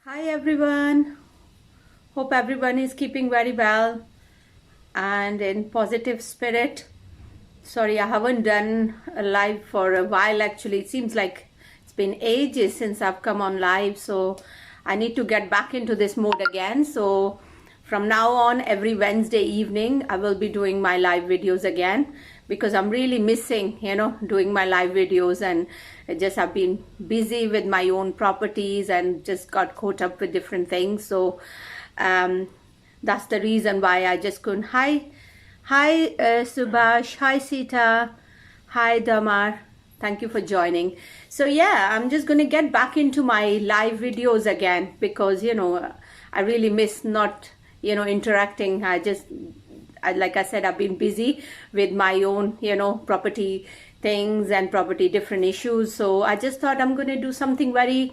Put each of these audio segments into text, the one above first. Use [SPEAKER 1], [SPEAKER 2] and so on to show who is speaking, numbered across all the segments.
[SPEAKER 1] Hi everyone. Hope everyone is keeping very well and in positive spirit. Sorry, I haven't done a live for a while actually. It seems like it's been ages since I've come on live, so I need to get back into this mode again. So from now on, every Wednesday evening, I will be doing my live videos again because I'm really missing, doing my live videos, and I've been busy with my own properties and just got caught up with different things. So that's the reason why I just couldn't. Hi, Subhash. Hi, Sita. Hi, Damar. Thank you for joining. So yeah, I'm just going to get back into my live videos again because, I really miss not, interacting. Like I said, I've been busy with my own, property things and property different issues. So I just thought I'm going to do something very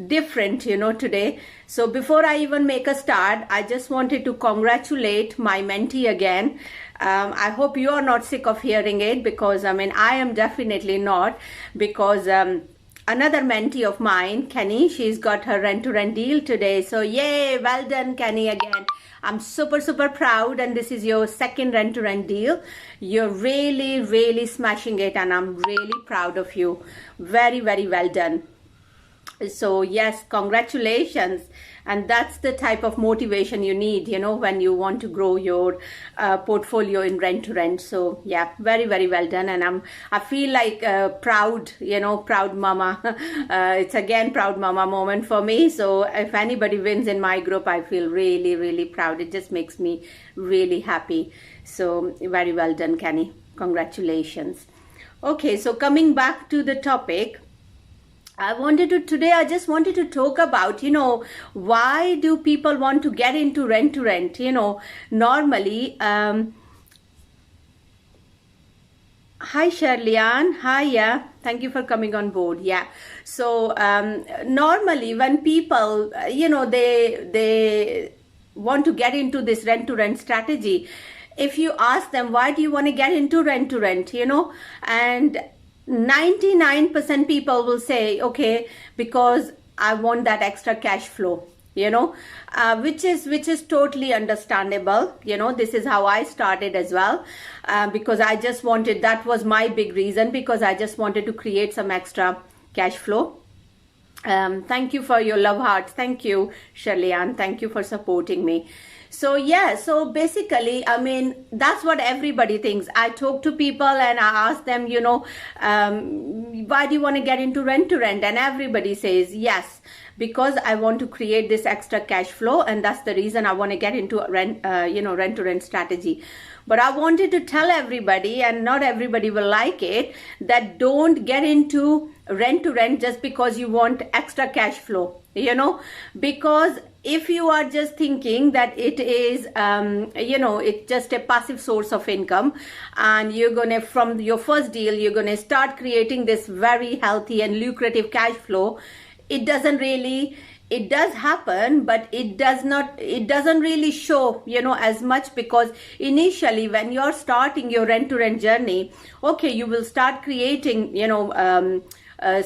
[SPEAKER 1] different, today. So before I even make a start, I just wanted to congratulate my mentee again. I hope you are not sick of hearing it because, I am definitely not, because another mentee of mine, Kenny, she's got her rent-to-rent deal today. So yay, well done, Kenny, again. I'm super proud, and this is your second rent-to-rent deal. You're really smashing it, and I'm really proud of you. Very well done. So yes, congratulations. And that's the type of motivation you need, when you want to grow your portfolio in rent to rent. So yeah, very well done. And I feel like proud, proud mama. It's again proud mama moment for me. So if anybody wins in my group, I feel really proud. It just makes me really happy. So very well done, Kenny. Congratulations. Okay, so coming back to the topic, I just wanted to talk about, why do people want to get into rent to rent? Normally, hi Shirley-Ann, hi, yeah, thank you for coming on board. Yeah, so normally when people, they want to get into this rent to rent strategy, if you ask them, why do you want to get into rent to rent, and 99% people will say, okay, because I want that extra cash flow, which is totally understandable. This is how I started as well, because I just wanted, that was my big reason, because I just wanted to create some extra cash flow. Thank you for your love hearts. Thank you, Shirley-Ann. Thank you for supporting me. So yeah, so basically, that's what everybody thinks. I talk to people and I ask them, why do you want to get into rent to rent? And everybody says, yes, because I want to create this extra cash flow. And that's the reason I want to get into rent to rent strategy. But I wanted to tell everybody, and not everybody will like it, that don't get into rent to rent just because you want extra cash flow, because if you are just thinking that it is, it's just a passive source of income, and you're going to, from your first deal, you're going to start creating this very healthy and lucrative cash flow, it does happen, but it doesn't really show, as much, because initially when you're starting your rent to rent journey, okay, you will start creating,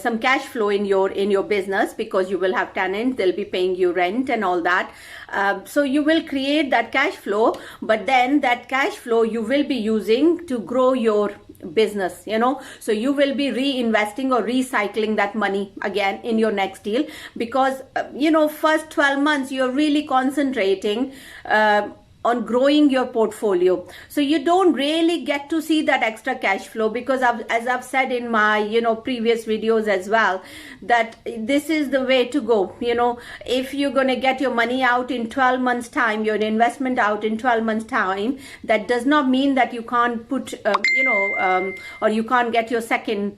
[SPEAKER 1] some cash flow in your business, because you will have tenants, they'll be paying you rent and all that. So you will create that cash flow, but then that cash flow you will be using to grow your business, so you will be reinvesting or recycling that money again in your next deal, because first 12 months you're really concentrating on growing your portfolio, so you don't really get to see that extra cash flow, because as I've said in my previous videos as well, that this is the way to go. If you're going to get your money out in 12 months time, your investment out in 12 months time, that does not mean that you can't put or you can't get your second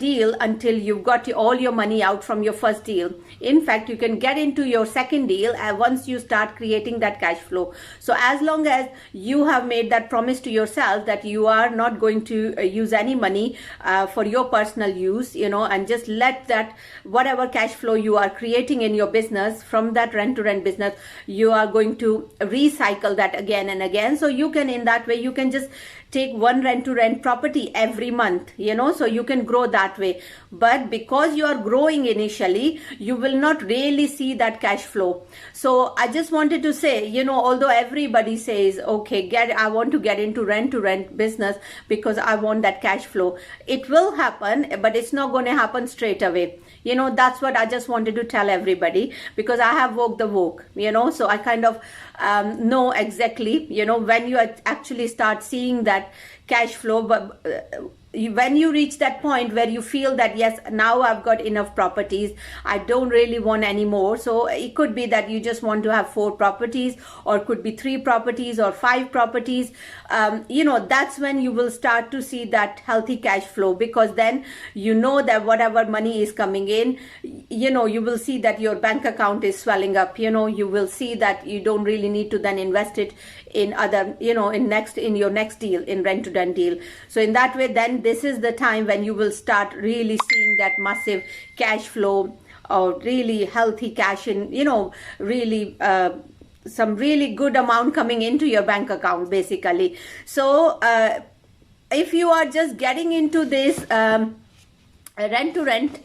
[SPEAKER 1] deal until you've got all your money out from your first deal. In fact, you can get into your second deal once you start creating that cash flow. So as long as you have made that promise to yourself that you are not going to use any money for your personal use, and just let that whatever cash flow you are creating in your business from that rent to rent business, you are going to recycle that again and again. So you can, in that way, you can just take one rent-to-rent property every month, so you can grow that way. But because you are growing initially, you will not really see that cash flow. So I just wanted to say, although everybody says, okay, I want to get into rent-to-rent business because I want that cash flow, it will happen, but it's not going to happen straight away. That's what I just wanted to tell everybody, because I have walked the walk, so I kind of know exactly, when you actually start seeing that cash flow. But when you reach that point where you feel that, yes, now I've got enough properties, I don't really want any more. So it could be that you just want to have 4 properties, or could be 3 properties or 5 properties. That's when you will start to see that healthy cash flow, because then that whatever money is coming in, you will see that your bank account is swelling up. You will see that you don't really need to then invest it in other, in your next deal, in rent-to-rent deal. So in that way, then this is the time when you will start really seeing that massive cash flow, or really healthy cash in, really some really good amount coming into your bank account, basically. So if you are just getting into this rent-to-rent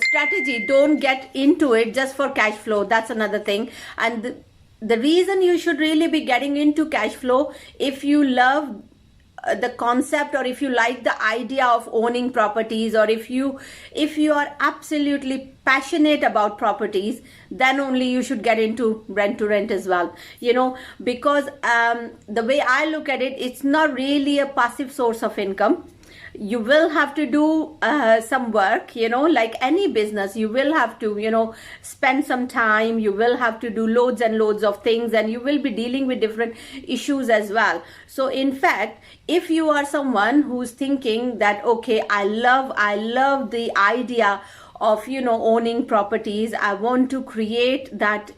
[SPEAKER 1] strategy, don't get into it just for cash flow. That's another thing. And the reason you should really be getting into cash flow, if you love the concept, or if you like the idea of owning properties, or if you are absolutely passionate about properties, then only you should get into rent-to-rent as well. Because the way I look at it, it's not really a passive source of income. You will have to do some work, like any business. You will have to, spend some time. You will have to do loads and loads of things, and you will be dealing with different issues as well. So in fact, if you are someone who's thinking that, okay, I love the idea of, owning properties, I want to create that,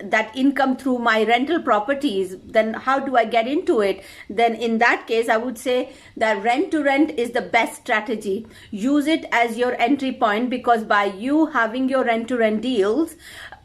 [SPEAKER 1] that income through my rental properties, then how do I get into it? Then in that case, I would say that rent-to-rent is the best strategy. Use it as your entry point, because by you having your rent-to-rent deals,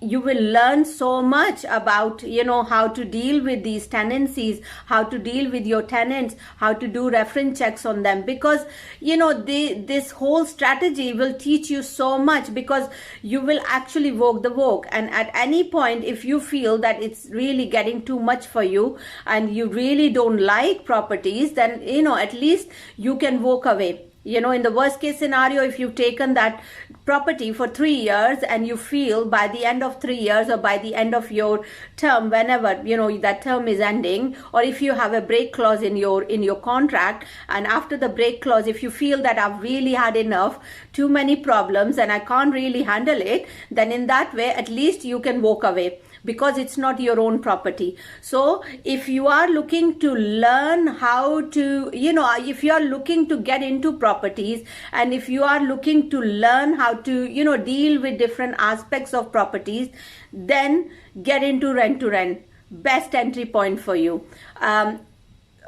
[SPEAKER 1] you will learn so much about, how to deal with these tenancies, how to deal with your tenants, how to do reference checks on them, because, this whole strategy will teach you so much, because you will actually walk the walk. And at any point, if you feel that it's really getting too much for you and you really don't like properties, then, at least you can walk away. In the worst case scenario, if you've taken that property for 3 years and you feel by the end of 3 years, or by the end of your term, whenever, that term is ending, or if you have a break clause in your contract, and after the break clause, if you feel that I've really had enough, too many problems, and I can't really handle it, then in that way, at least you can walk away, because it's not your own property. So if you are looking to learn how to, if you are looking to get into properties, and if you are looking to learn how to, deal with different aspects of properties, then get into rent-to-rent. Best entry point for you.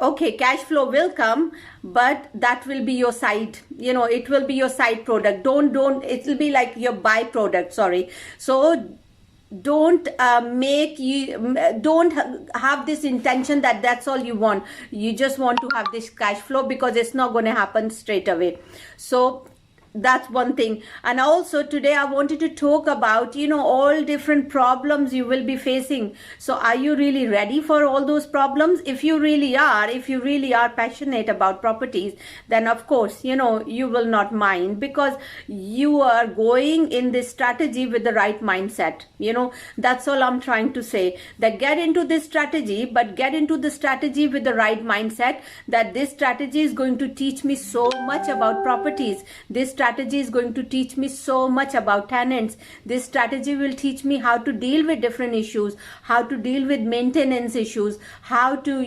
[SPEAKER 1] Okay, cash flow will come, but that will be your side, it will be your side product. It will be like your byproduct, sorry. So don't don't have this intention that that's all you want. You just want to have this cash flow, because it's not going to happen straight away. So that's one thing. And also today I wanted to talk about, all different problems you will be facing. So are you really ready for all those problems? If you really are passionate about properties, then of course, you will not mind, because you are going in this strategy with the right mindset. That's all I'm trying to say, that get into this strategy, but get into the strategy with the right mindset, that this strategy is going to teach me so much about properties. This strategy is going to teach me so much about tenants. This strategy will teach me how to deal with different issues, how to deal with maintenance issues, how to,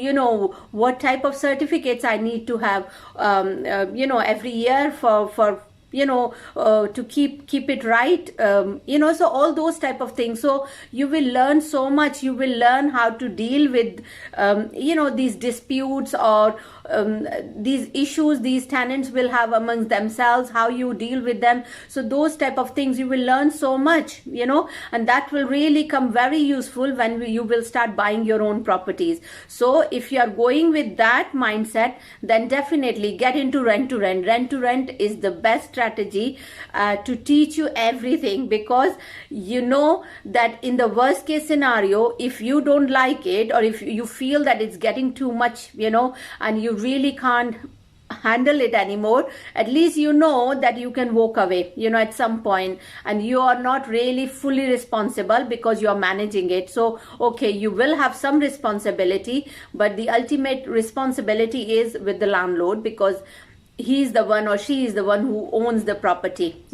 [SPEAKER 1] what type of certificates I need to have, every year for to keep it right, so all those type of things. So you will learn so much. You will learn how to deal with, these disputes, or these issues these tenants will have amongst themselves, how you deal with them. So those type of things you will learn so much, and that will really come very useful when you will start buying your own properties. So if you are going with that mindset, then definitely get into rent to rent. Rent to rent is the best strategy to teach you everything, because you know that in the worst case scenario, if you don't like it, or if you feel that it's getting too much, and you really can't handle it anymore, at least you know that you can walk away, at some point, and you are not really fully responsible because you are managing it. So okay, you will have some responsibility, but the ultimate responsibility is with the landlord, because he's the one or she is the one who owns the property,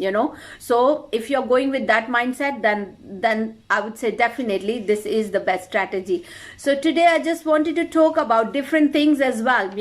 [SPEAKER 1] So if you're going with that mindset, then I would say definitely this is the best strategy. So today I just wanted to talk about different things as well.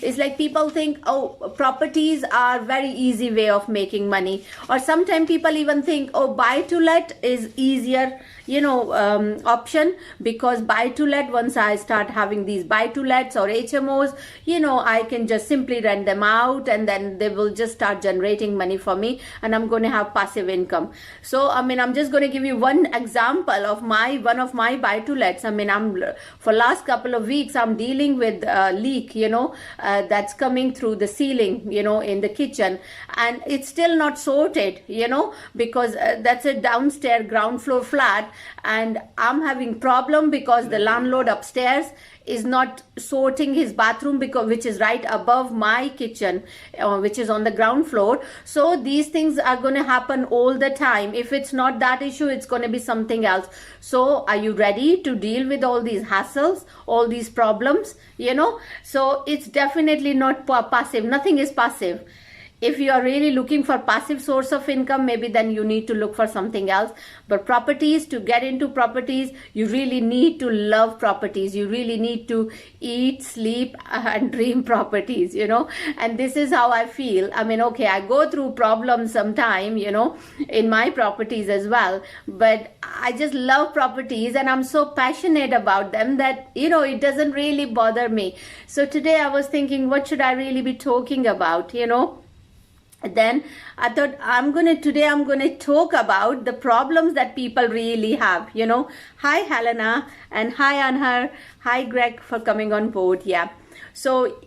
[SPEAKER 1] It's like people think, oh, properties are very easy way of making money, or sometimes people even think, oh, buy to let is easier option, because buy to let, once I start having these buy to lets or HMOs, I can just simply rent them out, and then they will just start generating money for me, and I'm going to have passive income. So I'm just going to give you one example of one of my buy to lets. For last couple of weeks I'm dealing with a leak, that's coming through the ceiling, in the kitchen, and it's still not sorted, because that's a downstairs ground floor flat, and I'm having problem because the landlord upstairs is not sorting his bathroom, which is right above my kitchen, which is on the ground floor. So these things are going to happen all the time. If it's not that issue, it's going to be something else. So are you ready to deal with all these hassles, all these problems? So it's definitely not passive. Nothing is passive. If you are really looking for passive source of income, maybe then you need to look for something else. But properties, to get into properties, you really need to love properties. You really need to eat, sleep, and dream properties, and this is how I feel. Okay, I go through problems sometime, in my properties as well, but I just love properties, and I'm so passionate about them that, it doesn't really bother me. So today I was thinking, what should I really be talking about, Then I thought today I'm going to talk about the problems that people really have, Hi Helena, and hi Anhar, hi Greg for coming on board. Yeah. So,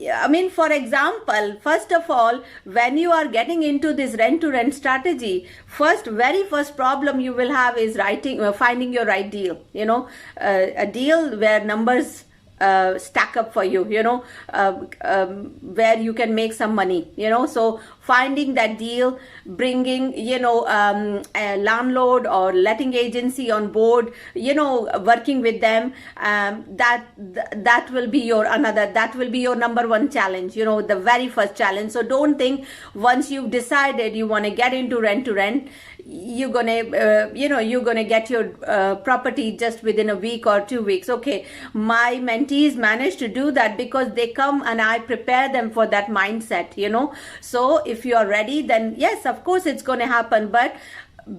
[SPEAKER 1] for example, first of all, when you are getting into this rent to rent strategy, very first problem you will have is finding your right deal, a deal where numbers stack up for you, where you can make some money, so finding that deal, bringing, a landlord or letting agency on board, working with them, that will be your number one challenge, the very first challenge. So don't think once you've decided you want to get into rent to rent, you're gonna get your property just within a week or 2 weeks. Okay, my mentees manage to do that because they come and I prepare them for that mindset, So if you are ready, then yes, of course it's going to happen, but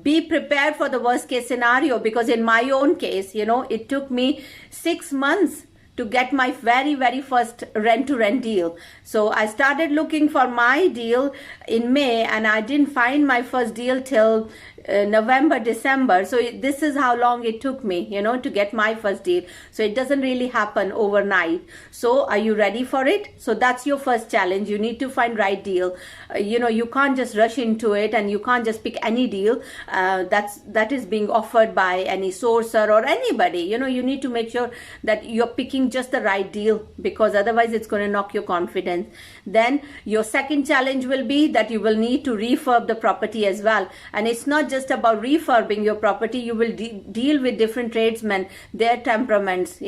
[SPEAKER 1] be prepared for the worst case scenario, because in my own case, it took me 6 months to get my very, very first rent to rent deal. So I started looking for my deal in May, and I didn't find my first deal till November, December. So this is how long it took me, to get my first deal. So it doesn't really happen overnight. So are you ready for it? So that's your first challenge. You need to find right deal. You can't just rush into it, and you can't just pick any deal that is being offered by any sourcer or anybody. You need to make sure that you're picking just the right deal, because otherwise it's going to knock your confidence. Then your second challenge will be that you will need to refurb the property as well. And it's not just about refurbing your property. You will deal with different tradesmen, their temperaments,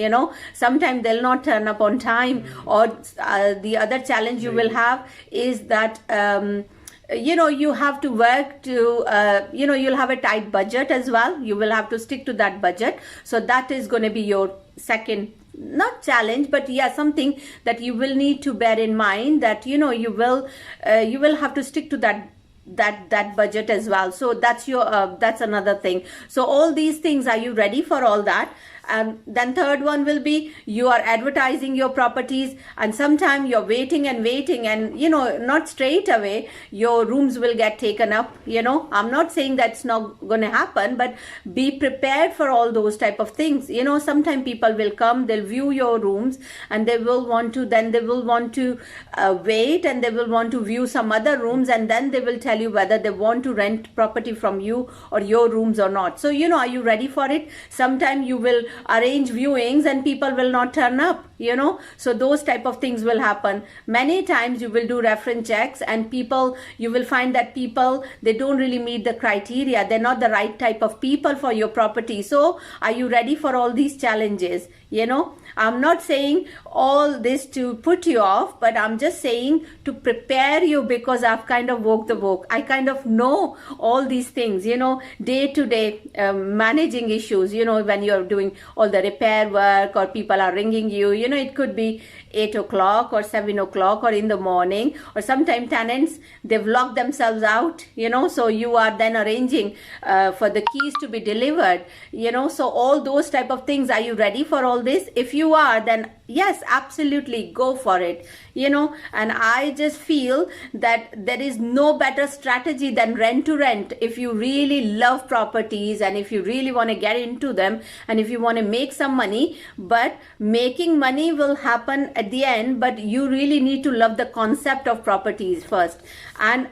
[SPEAKER 1] sometimes they'll not turn up on time, or the other challenge you will have is that you have to work to you'll have a tight budget as well. You will have to stick to that budget. So that is going to be your second, not challenge, but something that you will need to bear in mind, that you will have to stick to that budget as well. So that's another thing. So all these things, are you ready for all that? And then third one will be you are advertising your properties, and sometime you're waiting and waiting, and not straight away your rooms will get taken up. I'm not saying that's not going to happen, but be prepared for all those type of things. Sometimes people will come, they'll view your rooms, and they will want to wait, and they will want to view some other rooms, and then they will tell you whether they want to rent property from you or your rooms or not. So are you ready for it? Sometimes you will arrange viewings and people will not turn up. So those type of things will happen. Many times you will do reference checks, and you will find that people, they don't really meet the criteria. They're not the right type of people for your property. So are you ready for all these challenges? I'm not saying all this to put you off, but I'm just saying to prepare you, because I've kind of walked the walk. I kind of know all these things, day to day managing issues, when you're doing all the repair work, or people are ringing you, it could be 8 o'clock or 7 o'clock or in the morning, or sometimes tenants, they've locked themselves out, so you are then arranging for the keys to be delivered, so all those type of things. Are you ready for all this? If you are, then yes, absolutely go for it. And I just feel that there is no better strategy than rent to rent. If you really love properties, and if you really want to get into them, and if you want to make some money, but making money will happen at the end, but you really need to love the concept of properties first. And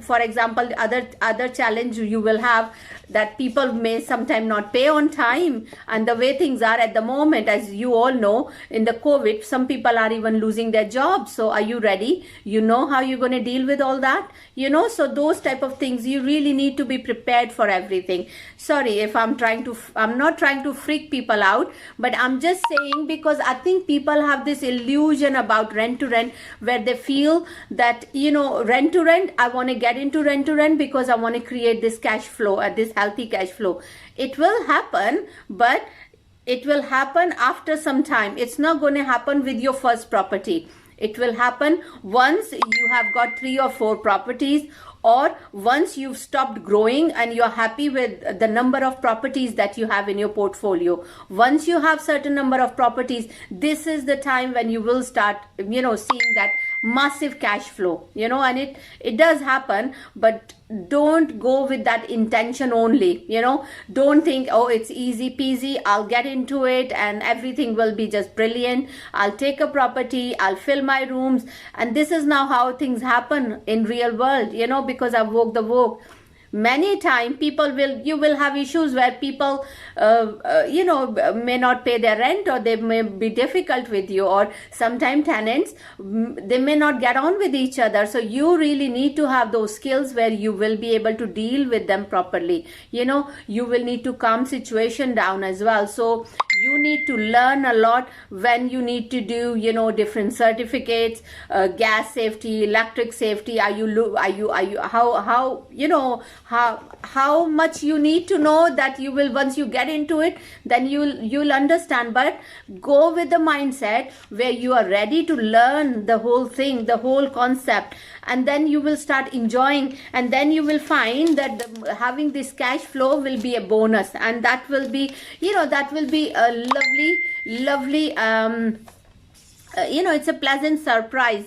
[SPEAKER 1] for example, other challenge you will have, that people may sometime not pay on time, and the way things are at the moment, as you all know, in the COVID, some people are even losing their jobs. So are you ready? How you're going to deal with all that? So those type of things, you really need to be prepared for everything. Sorry if I'm not trying to freak people out, but I'm just saying, because I think people have this illusion about rent to rent, where they feel that, rent to rent, I want to get into rent to rent because I want to create this cash flow, this healthy cash flow. It will happen, but it will happen after some time. It's not going to happen with your first property. It will happen once you have got 3 or 4 properties, or once you've stopped growing and you're happy with the number of properties that you have in your portfolio. Once you have certain number of properties, this is the time when you will start, seeing that massive cash flow, and it does happen, but don't go with that intention only. Don't think, oh, it's easy peasy, I'll get into it and everything will be just brilliant. I'll take a property, I'll fill my rooms, and this is now how things happen in real world, because I've walked the walk. Many times you will have issues where people may not pay their rent, or they may be difficult with you, or sometimes tenants, they may not get on with each other. So you really need to have those skills where you will be able to deal with them properly. You will need to calm situation down as well. So you need to learn a lot when you need to do, different certificates, gas safety, electric safety. How much you need to know that you will, once you get into it, then you'll understand. But go with the mindset where you are ready to learn the whole thing, the whole concept, and then you will start enjoying, and then you will find that having this cash flow will be a bonus, and that will be a lovely it's a pleasant surprise.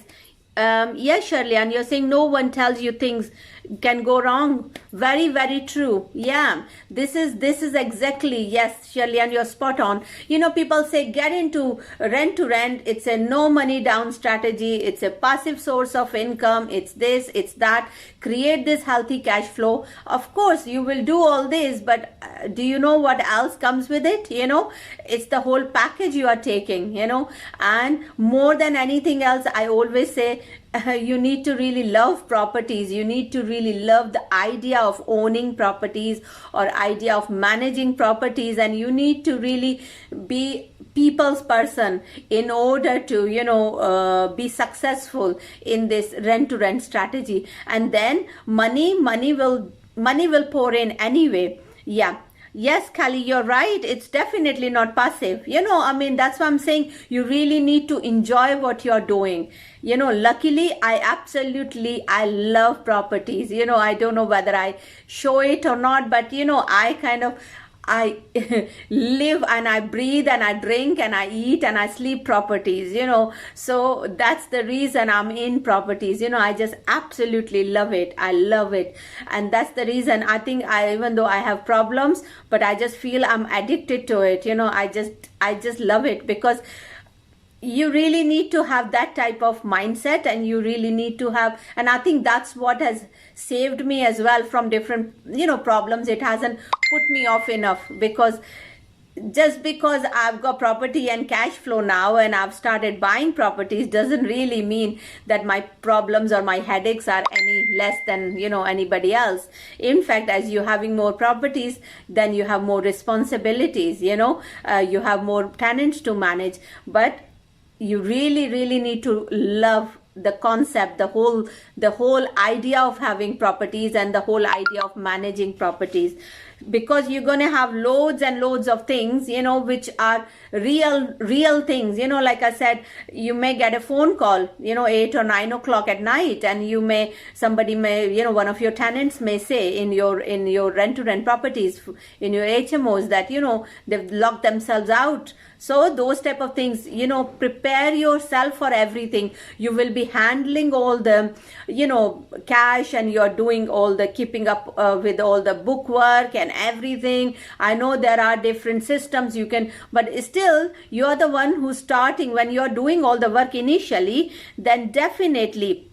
[SPEAKER 1] Yes, Shirley, and you're saying no one tells you things can go wrong. Very, very true. Yeah, this is exactly, yes, Shirley, and you're spot on. People say get into rent to rent. It's a no money down strategy. It's a passive source of income. It's this, it's that. Create this healthy cash flow. Of course, you will do all this, but do you know what else comes with it? It's the whole package you are taking, and more than anything else, I always say, you need to really love properties. You need to really love the idea of owning properties, or idea of managing properties, and you need to really be people's person in order to be successful in this rent to rent strategy. And then money will pour in anyway. Yeah. Yes, Kali, you're right. It's definitely not passive. That's why I'm saying you really need to enjoy what you're doing. Luckily, I love properties. I don't know whether I show it or not, but I live and I breathe and I drink and I eat and I sleep properties, So that's the reason I'm in properties. I just absolutely love it. I love it. And that's the reason I think even though I have problems, but I just feel I'm addicted to it. I just love it, because you really need to have that type of mindset, and you really need to have, and I think that's what has saved me as well from different problems. It hasn't put me off enough, because just because I've got property and cash flow now and I've started buying properties doesn't really mean that my problems or my headaches are any less than anybody else. In fact, as you're having more properties, then you have more responsibilities, you have more tenants to manage. But you really need to love the concept, the whole idea of having properties and the whole idea of managing properties, because you're going to have loads and loads of things which are real things. Like I said, you may get a phone call 8 or 9 o'clock at night, and somebody may one of your tenants may say in your rent-to-rent properties, in your HMOs, that they've locked themselves out. So those type of things, prepare yourself for everything. You will be handling all the cash, and you're doing all the keeping up with all the bookwork and everything. I know there are different systems you can, but still you're the one who's starting. When you're doing all the work initially, then definitely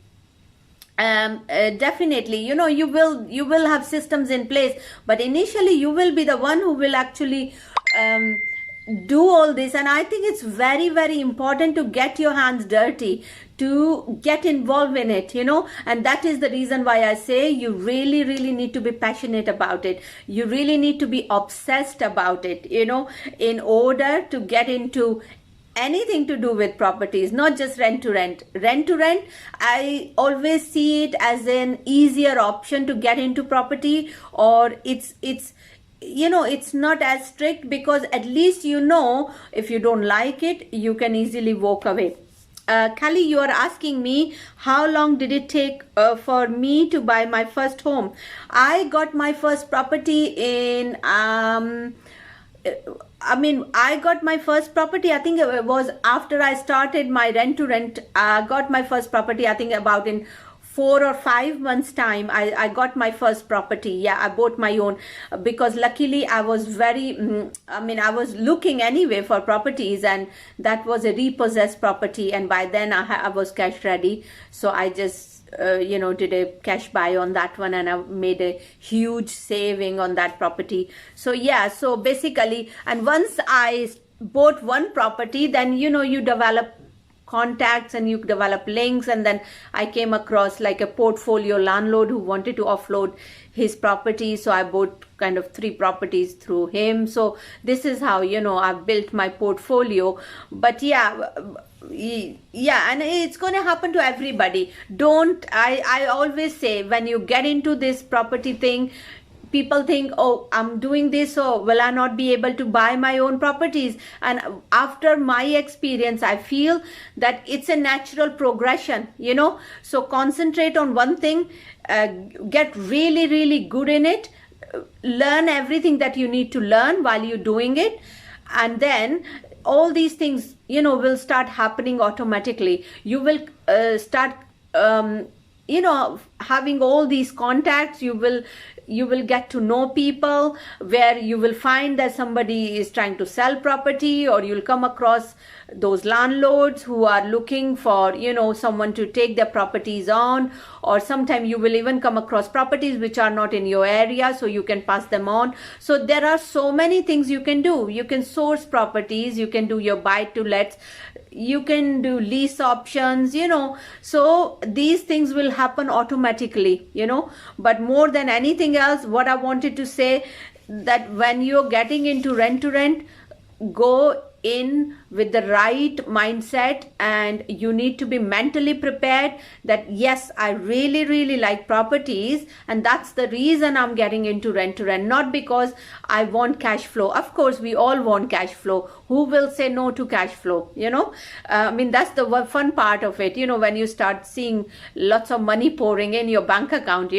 [SPEAKER 1] you will have systems in place, but initially you will be the one who will actually do all this. And I think it's very important to get your hands dirty, to get involved in it, and that is the reason why I say you really need to be passionate about it. You really need to be obsessed about it, in order to get into anything to do with properties, not just rent to rent. Rent to rent, I always see it as an easier option to get into property, or it's not as strict, because at least if you don't like it, you can easily walk away. Kelly, you are asking me, how long did it take for me to buy my first home? I got my first property in I got my first property, I think it was after I started my rent to rent. I got my first property, I think about in 4 or 5 months time. I got my first property. Yeah, I bought my own, because luckily I was I was looking anyway for properties, and that was a repossessed property, and by then I was cash ready. So I just did a cash buy on that one, and I made a huge saving on that property. So yeah, so basically, and once I bought one property, then you develop contacts and you develop links. And then I came across like a portfolio landlord who wanted to offload his property, so I bought kind of 3 properties through him. So this is how I've built my portfolio. But yeah, and it's going to happen to everybody. I always say, when you get into this property thing, people think, oh, I'm doing this, so will I not be able to buy my own properties? And after my experience, I feel that it's a natural progression, So concentrate on one thing, get really good in it, learn everything that you need to learn while you're doing it, and then all these things, will start happening automatically. You will start having all these contacts. You will get to know people, where you will find that somebody is trying to sell property, or you'll come across those landlords who are looking for someone to take their properties on, or sometimes you will even come across properties which are not in your area, so you can pass them on. So there are so many things you can do. You can source properties, you can do your buy to lets, you can do lease options, so these things will happen automatically, but more than anything else, what I wanted to say, that when you're getting into rent to rent, go in with the right mindset, and you need to be mentally prepared that yes, I really like properties, and that's the reason I'm getting into rent to rent, not because I want cash flow. Of course we all want cash flow. Who will say no to cash flow? I mean, that's the fun part of it. When you start seeing lots of money pouring in your bank account,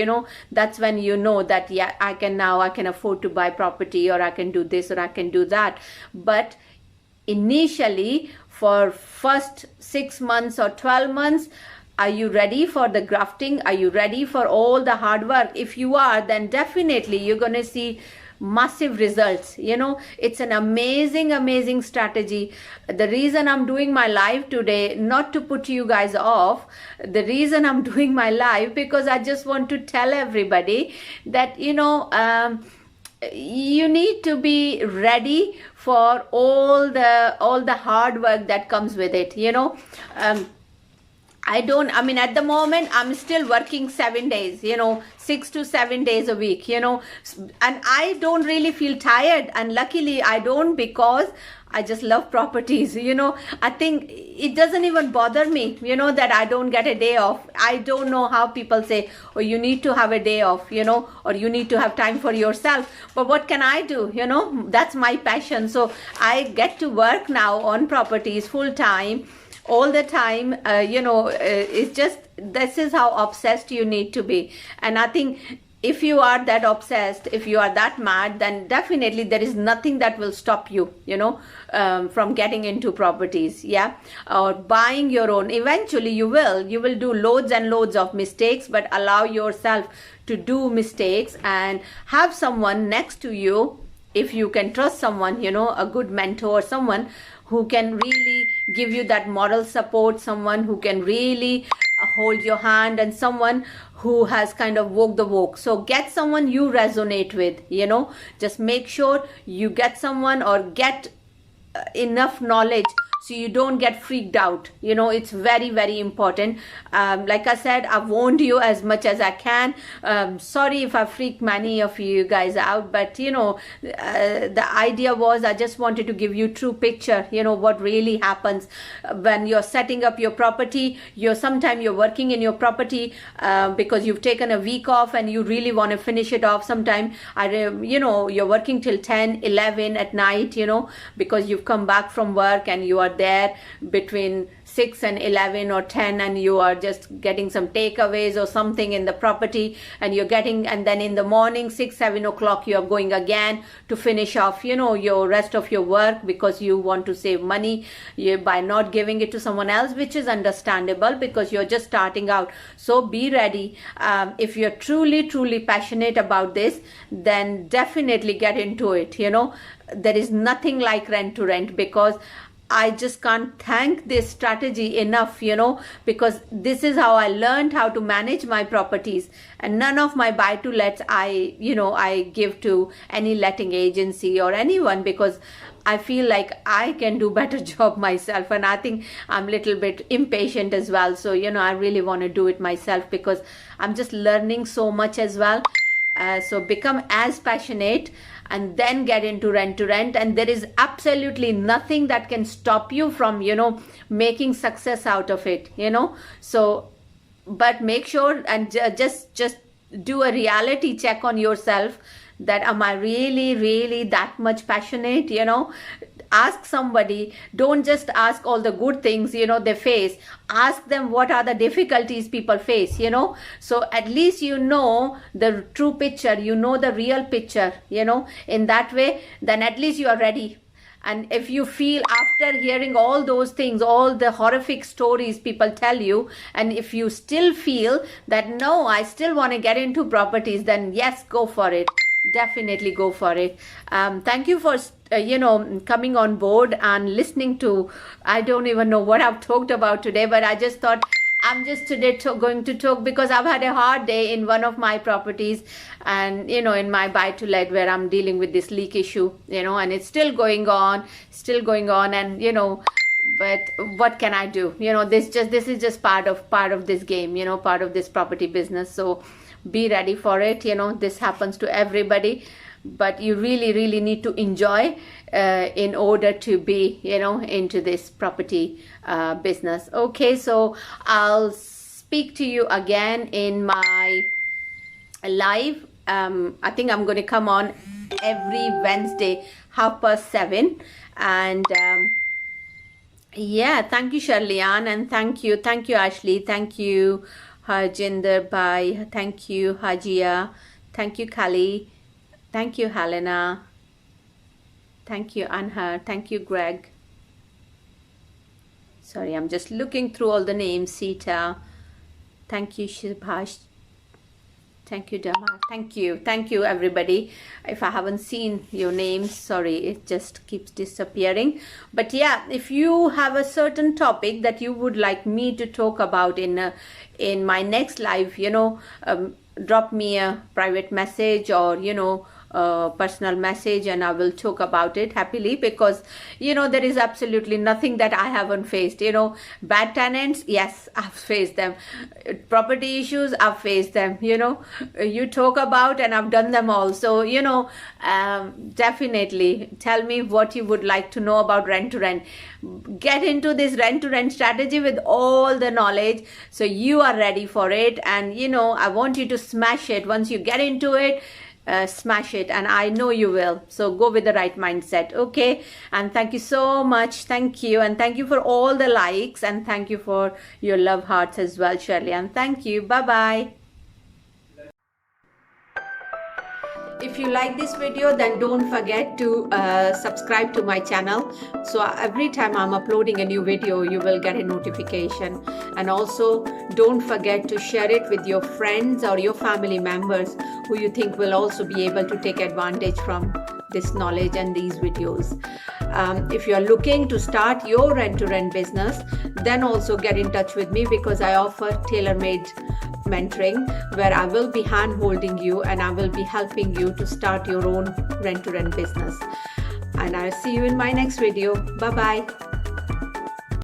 [SPEAKER 1] that's when you know that yeah, I can afford to buy property, or I can do this, or I can do that. But initially, for first 6 months or 12 months, are you ready for the grafting? Are you ready for all the hard work? If you are, then definitely you're going to see massive results. It's an amazing strategy. The reason I'm doing my live today, not to put you guys off, the reason I'm doing my live, because I just want to tell everybody that you need to be ready for all the hard work that comes with it. At the moment, I'm still working 7 days, 6 to 7 days a week, and I don't really feel tired. And luckily I don't, because I just love properties. I think it doesn't even bother me, that I don't get a day off. I don't know how people say, oh, you need to have a day off, or you need to have time for yourself. But what can I do? That's my passion. So I get to work now on properties full time, all the time. It's just, this is how obsessed you need to be. And I think if you are that obsessed, if you are that mad, then definitely there is nothing that will stop you, from getting into properties, or buying your own. Eventually you will do loads and loads of mistakes, but allow yourself to do mistakes and have someone next to you. If you can trust someone, a good mentor, someone who can really give you that moral support, someone who can really hold your hand, and someone who has kind of walked the walk. So get someone you resonate with, just make sure you get someone, or get enough knowledge so you don't get freaked out. It's very important. Like I said, I've warned you as much as I can. Sorry if I freaked many of you guys out, but the idea was, I just wanted to give you true picture, what really happens when you're setting up your property. Sometimes you're working in your property because you've taken a week off and you really want to finish it off. Sometimes you're working till 10, 11 at night, because you've come back from work and you are there between 6 and 11 or 10, and you are just getting some takeaways or something in the property, and and then in the morning 6-7 o'clock you are going again to finish off your rest of your work, because you want to save money by not giving it to someone else, which is understandable because you're just starting out. So be ready. If you're truly passionate about this, then definitely get into it. There is nothing like rent to rent, because I just can't thank this strategy enough, because this is how I learned how to manage my properties. And none of my buy to lets I give to any letting agency or anyone, because I feel like I can do better job myself, and I think I'm a little bit impatient as well. So I really want to do it myself, because I'm just learning so much as well. So become as passionate, and then get into rent to rent, and there is absolutely nothing that can stop you from making success out of it. So, but make sure and just do a reality check on yourself, that am I really that much passionate? Ask somebody. Don't just ask all the good things they face. Ask them what are the difficulties people face. So at least the true picture, the real picture. In that way, then at least you are ready. And if you feel, after hearing all those things, all the horrific stories people tell you, and if you still feel that no, I still want to get into properties, then yes, go for it. Definitely go for it. Thank you for coming on board and listening to, I don't even know what I've talked about today, but I just thought I'm just today going to talk because I've had a hard day in one of my properties, and in my buy to let, where I'm dealing with this leak issue, and it's still going on, and but what can I do? This is just part of this game, part of this property business. So be ready for it. This happens to everybody. but you really need to enjoy in order to be, into this property business. Okay, so I'll speak to you again in my live. I think I'm going to come on every Wednesday 7:30, and yeah, thank you Sharlian, and thank you Ashley, thank you Harjinder Bhai, thank you Hajia, thank you Kali, thank you Helena, thank you Anhar, thank you Greg. Sorry, I'm just looking through all the names. Sita, thank you Shibhash, thank you Dama, thank you everybody. If I haven't seen your names, sorry, it just keeps disappearing. But yeah, if you have a certain topic that you would like me to talk about in my next live, drop me a private message or personal message, and I will talk about it happily, because there is absolutely nothing that I haven't faced. Bad tenants, yes, I've faced them. Property issues, I've faced them. You talk about, and I've done them all. So definitely tell me what you would like to know about rent to rent. Get into this rent to rent strategy with all the knowledge, so you are ready for it. And I want you to smash it. Once you get into it, smash it, and I know you will. So go with the right mindset. Okay, and thank you so much. Thank you, and thank you for all the likes, and thank you for your love hearts as well, Shirley, and thank you. Bye bye. If you like this video, then don't forget to subscribe to my channel, so every time I'm uploading a new video, you will get a notification. And also don't forget to share it with your friends or your family members who you think will also be able to take advantage from this knowledge and these videos. If you're looking to start your rent-to-rent business, then also get in touch with me, because I offer tailor-made mentoring where I will be hand-holding you and I will be helping you to start your own rent-to-rent business. And I'll see you in my next video. Bye-bye.